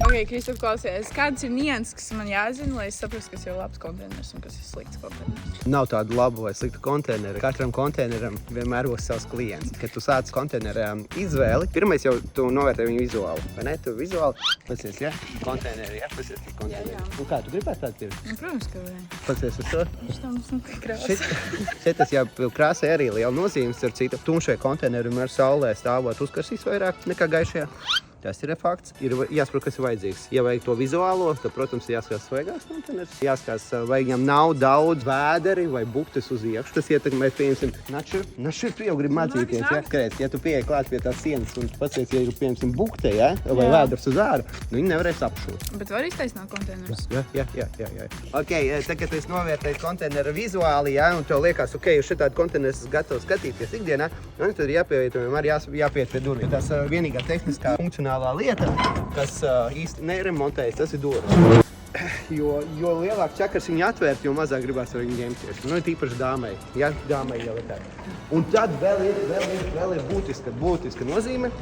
Ok, Kristof, klausies. Kāds ir nianses, kas man jāzina, lai es saprastu, kas ir labs konteiners un kas ir slikts konteiners? Nav tādu labu vai sliktu konteineru. Katram konteineram vienmēr būs savs klients. Kad tu sāc konteinerā izvēli, pirmais jau tu novērtē viņu vizuāli. Vai ne? Tu vizuāli pasies, ja? Konteineri, ja? Pasies uz konteineru. Jā. Un kā, tu gribētu tādu pirkt? Nu, protams, ka vai. Pasies uz to? Viņš tam krāsa. Šeit tas jau krāsai arī liela nozīmes ar citu. Tumšie konteineri vienmēr saulē stāvot uzkarsīs vairāk nekā gaišajā. Tas ir fakts. Ir jāsaprot, kas ir vajadzīgs. Ja vajag to vizuālo, tad, protams, jāskatās svaigās konteineris. Jāskatās, vai viņam nav daudz vēderi vai buktes uz iekšu. Tas ietekmē, piemēram, našur tu jau gribi mācīties. Ja? Krēc, ja tu pieeji klāt pie tās sienas un pasies, ja ir, piemēram, bukte, ja? Vai vēders uz āru, nu viņi nevarēs apšūt. Bet var iztaisnāt konteinerus? Jā. Ok, tagad es novērtēju konteineru vizuāli, ja? Un tev liekas, ok, uz šitādu konteineru es gatavs skatīties ikdienā, un tad ir jāpievietojumi, arī jāpiet pie durvīm. Tas vienīgā tehniskā funkcionālā lieta, kas īsti neremontējas, tas ir durvis. Jo lielāk čakars viņu atvērt, jo mazāk gribās ar viņu ņemties. Nu, tīpaši dāmai. Ja, dāmai jau ir tā. Un tad vēl ir būtiska nozīme.